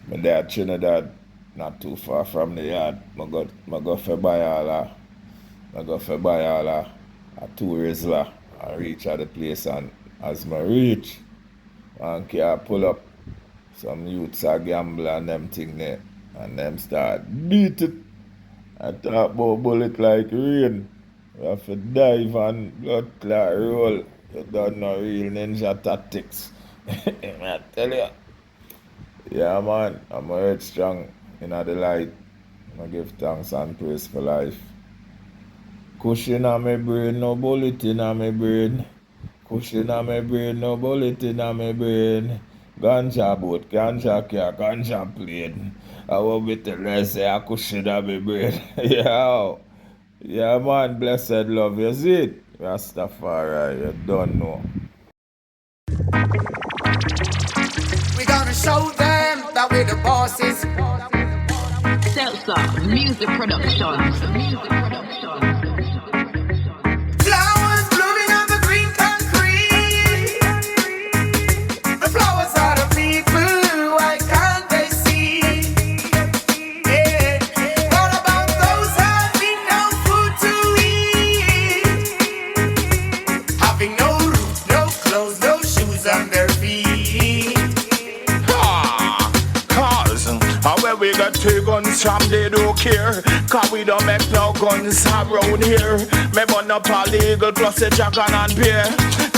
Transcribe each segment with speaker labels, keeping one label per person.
Speaker 1: My dad Trinidad, not too far from the yard. I go for buy a two Rizla. I reach at the place and as I reach, one car pull up. Some youths are gamble and them thing there. And them start beat it. I talk about bullet like rain. We have to dive and blood clot roll. You don't know real ninja tactics. I tell you. Yeah, man, I'm head strong in the light. I give thanks and praise for life. Cushion on my brain, no bullet in my brain. Cushion on my brain, no bullet in my brain. Ganja boat, ganja car, ganja plane. I will be tell I say I cushion on my brain. Yeah, yeah, man, blessed love, you see it? Rastafari, you don't know.
Speaker 2: We gonna show them that we're the bosses.
Speaker 3: Seltzer Music Productions.
Speaker 2: Flowers blooming on the green concrete. The flowers are the people, why can't they see? Yeah. What about those having no food to eat? Having no roof, no clothes, no shoes on their feet.
Speaker 4: Cause where we got two guns from, they don't care. Cause we don't make no guns around here. Me burn up a legal plus a dragon and beer.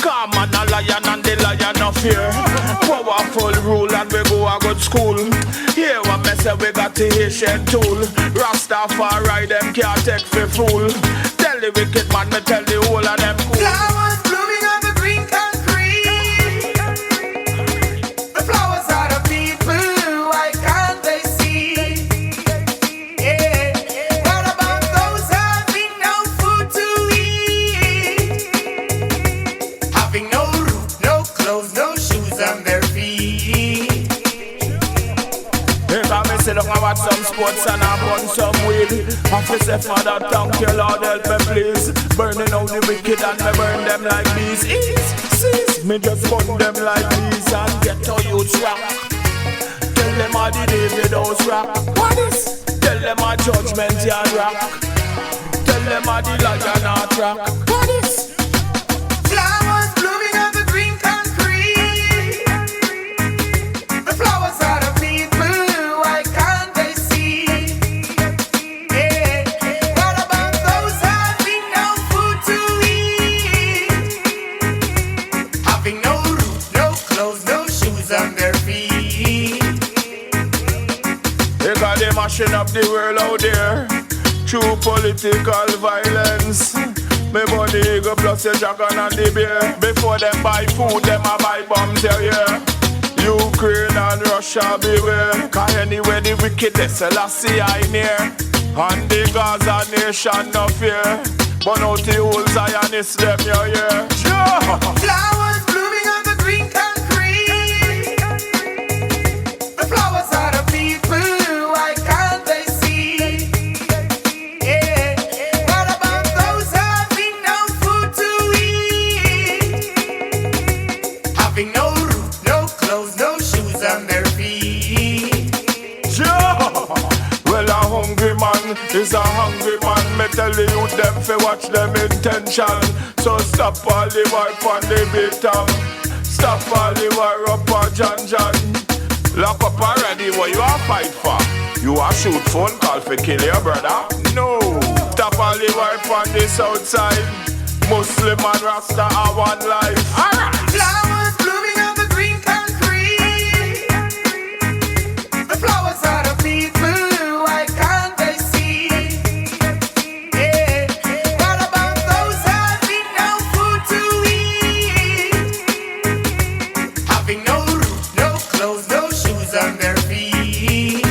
Speaker 4: Come on a lion and the lion no fear. Powerful rule and we go a good school. Here what me say we got the Haitian tool. Rastafari them can't take for fool. Tell the wicked man me tell the whole of them cool.
Speaker 2: Flowers blooming on the green concrete. The flowers are the people, why can't they see? Yeah. What about those having no food to eat? Having no roof, no clothes, no shoes on their feet.
Speaker 4: If I me sit down and watch some sports and I burn some weed, I feel say Father thank you Lord help me please. Burning out the wicked and me burn them like bees. Cease, me just burn them like bees and get to youth rock. Tell them how the David House rock. What is? Tell them how Judgment Yard rock. Tell them how the Lion Heart rock. What is?
Speaker 2: Flowers blooming on the green concrete. The flowers are the people, why can't they see? Yeah. What about those having no food to eat? Having no roof, no clothes, no shoes on their feet.
Speaker 4: They got them mashing up the world out there. True political violence. Me burn the eagle plus the dragon and the bear. Before them buy food, them a buy bombs, yeah. Ukraine and Russia beware. Cause anyway the wickedness, Selassie I near. And the Gaza nation no fear. But out the whole Zionists, them yeah. Sure.
Speaker 2: Flowers blooming on the green concrete. The flowers are the people, why can't they see? Yeah. What about those having no food to eat? Having no roof, no clothes, no shoes on their feet.
Speaker 4: Sure. Well, a hungry man is a hungry man. Me tell the youth them fi watch them intention. So stop all the war on the beat stop all the war up a John John. Lock up already, what you a fight for? You a shoot phone call for kill your brother? No. Stop all the war on the south side. Muslim and Rasta are one life. Alright.
Speaker 2: Flowers blooming on the green concrete. The flowers are the people, why can't they see? Yeah. What about those having no food to eat? Having no roof, no clothes, no shoes on their feet.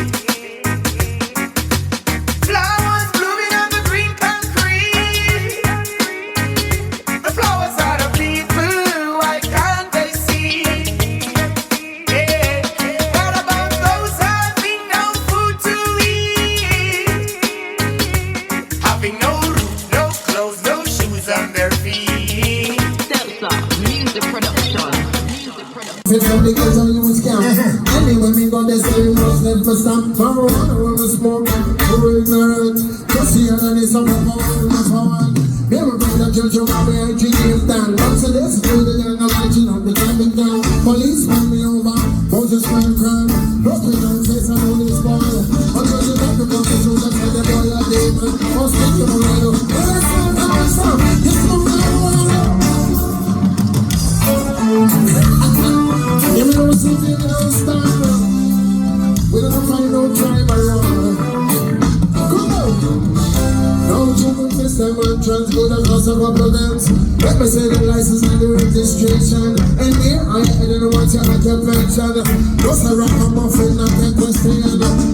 Speaker 2: Flowers blooming on the green concrete. The flowers are the people, why
Speaker 5: Fit from the kids on you scam. Anyway, me got the same most let me stamp. Marijuana when we smoke, we're ignorant. Just see how it's some of our forward. Never bring the church of our way, drinking down. Once a day, through the young lighting up the climbing down. Police pull me over, Moses crime crime. Broken down face and all this boy. Until you got the coffee through the head of boy a demon. First thing you know, it's my you know, city don't stop. We don't find no time around. Come on. No human system and transport across a couple of events. Let me say the license and the registration. And here I didn't want your occupation. Just a rock and muffin, not a question.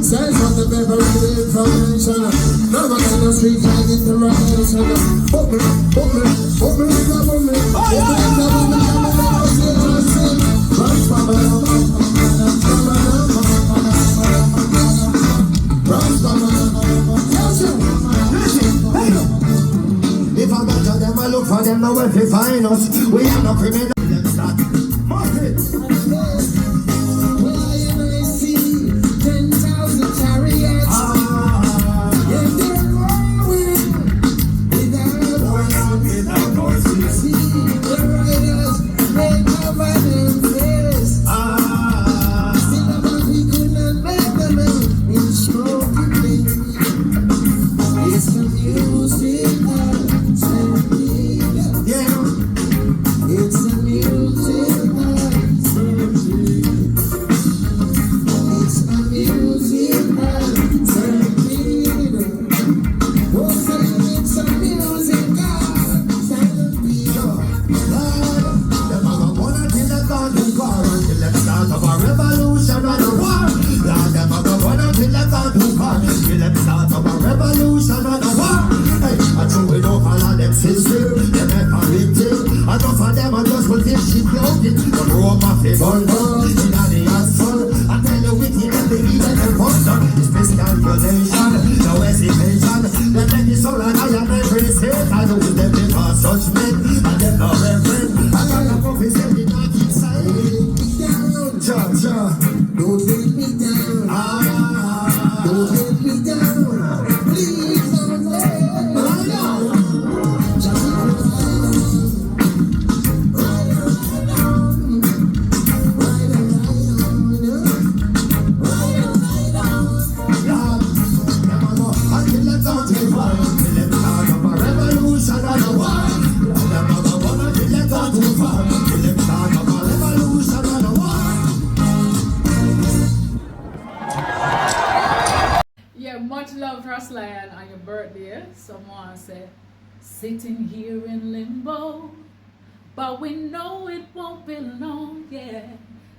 Speaker 5: Size on the paper with the information. None of us in the street like interrogation. Put me, put me, put me, put me, put me, if I got to them, I look for them, now if they find us, we are no criminal. Let's start. Mark it. Well, I see 10,000 chariots. Yeah, they're rolling without voices. See the riders, they cover them face. Still about we could not make them in smoking things. It's the music. It's the music that's it's the music that's oh, say it's the music that's them a go burn until they gone too far, until them start of a revolution and a war. Lord, them a go burn until they gone too far, until them start of a revolution and a war. Hey, I think we don't follow them sincere, they make a big thing. Enough of them are just put this shit out it. The rope of the bun in the asphalt. I tell you with him and the reason and function. It's miscalculation, no hesitation. They make it so like I am every state. I know with them they are such men, and them no reverend. I got a coffee say they not keep silent. Cha cha, don't let me down. Don't let me down. Please don't let me down.
Speaker 6: Yeah, much love, Rosalind, on your birthday. Someone said, sitting here in limbo, but we know it won't be long, yeah.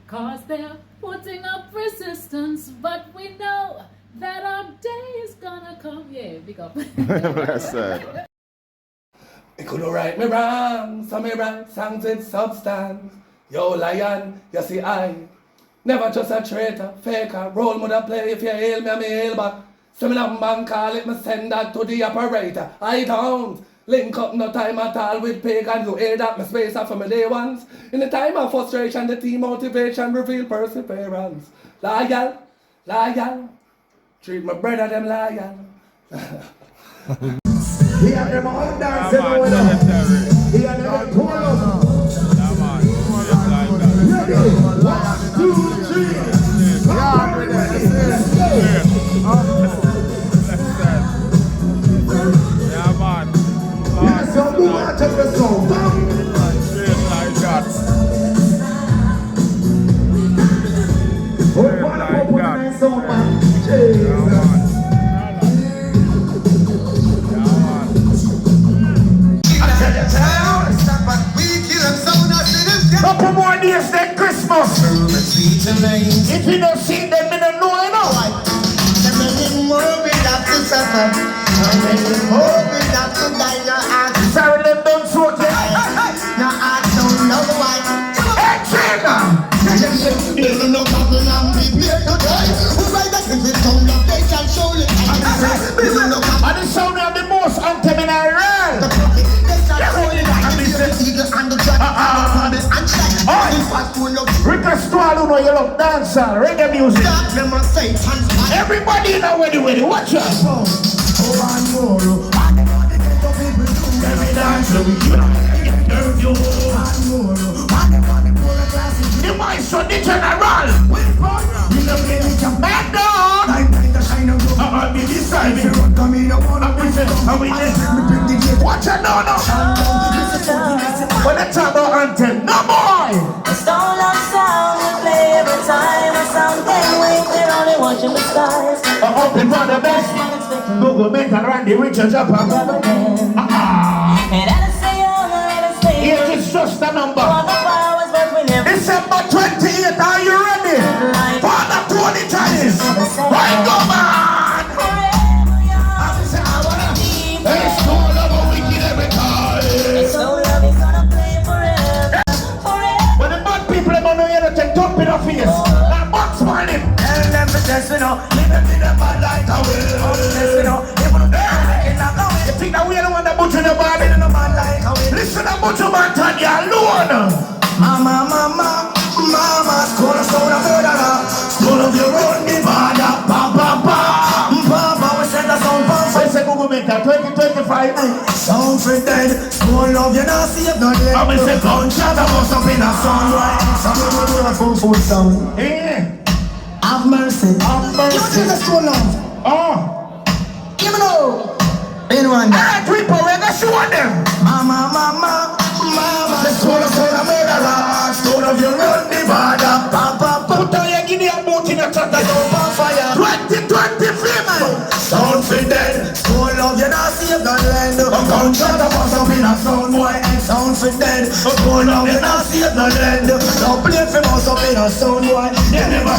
Speaker 6: Cause they're putting up resistance, but we know that our day is gonna come. Yeah, big up.
Speaker 4: That's sad.
Speaker 7: It could write me wrong, so me write songs with substance. Yo, lion, you see I never just a traitor, faker, role model play. If you hail me, I me hail back. So me number and call it, me send that to the operator. I don't link up no time at all with pagan. You hear that, me space up for me day ones. In the time of frustration, the team motivation reveal perseverance. Loyal, loyal, treat my brother them loyal.
Speaker 5: He had them all dancing over there. He had them pull up. Ready? 1, 2, 3.
Speaker 4: Yeah, man.
Speaker 5: Yes, so move on to the song.
Speaker 4: Like that.
Speaker 5: Oh, one up with a nice song, man. Jesus.
Speaker 8: Couple more days than Christmas. If you don't see them, you don't know enough. Sorry, them don't smoke it.
Speaker 2: No, I don't know why.
Speaker 8: Hey, China!
Speaker 2: There's no problem, I'm big near to die. Who ride that with the sound of they can show it.
Speaker 8: And the sound of the most anthem in our world.
Speaker 2: And the track, and the fast full of
Speaker 8: who know you love dancehall, reggae music. Everybody know where they watch out. The maestro, the general. Man down. I'll be beside me. Watch out, no. When they talk about anthem, no boy.
Speaker 9: Stone love sound we play every time a sound can wait, we're only watching the skies.
Speaker 8: Hoping for the best. Google make and Randy Richards up.
Speaker 9: And let us stay young and let us stay
Speaker 8: It is just a number.
Speaker 9: for the powers, but we never
Speaker 8: December 28th, are you ready? Father Tony Times. Right, go man.
Speaker 9: forever young.
Speaker 8: It's all over wicked every time.
Speaker 9: So love is gonna play forever, forever.
Speaker 8: When the bad people are gonna hear that, dump it off face. That box man him.
Speaker 2: Tell them to test me now. Live them in the bad light away. Test me now. They wanna be like that away.
Speaker 8: You think that we are the one that butcher the body?
Speaker 2: In the bad light away.
Speaker 8: Listen to butcher man, Tanya alone.
Speaker 2: Mama, school of sound of murderer. School of your own Nevada. Papa, we send a sound
Speaker 8: So
Speaker 2: from
Speaker 8: I say Google make that 2025.
Speaker 2: sound for dead. School of you not save no leg.
Speaker 8: I'm say
Speaker 2: gunshot a bust up in a sound right. Some people do a full food sound.
Speaker 8: Eh.
Speaker 2: Have mercy. You tell the school now.
Speaker 8: Oh.
Speaker 2: Give me now. In one day.
Speaker 8: Alright, people, we're gonna show them.
Speaker 2: Mama, the school of sound of murderer. School of your own Nevada. Papa,
Speaker 8: Put down your guinea and boat in a tractor.
Speaker 2: on fire.
Speaker 8: 2025.
Speaker 2: Sound for dead. School of you not save no land. A gunshot a bust up in a sound boy. Sound for dead. School of you not save no land. Don't play for bust up in a sound boy. They never.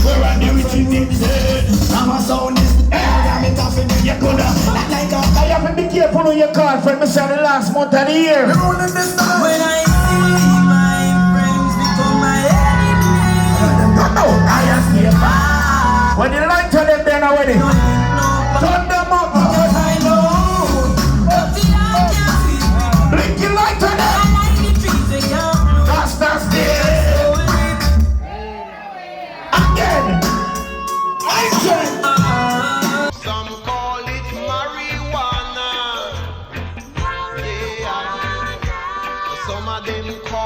Speaker 8: Where are the rich in the dead?
Speaker 2: I'm a sound is. I'm a tough in you coulda. Like a.
Speaker 8: I have to be careful who you call for me, say the last month of the year.
Speaker 2: Rolling this time.
Speaker 9: When I see my friends become my enemies,
Speaker 8: No, I ask you. When the light to them then already, turn them up.
Speaker 9: because I know that the eye can see.
Speaker 8: Blink your light to them.
Speaker 9: I like the trees they can't
Speaker 8: That's still. Again. I said.
Speaker 10: Some call it marijuana. Yeah. Some of them call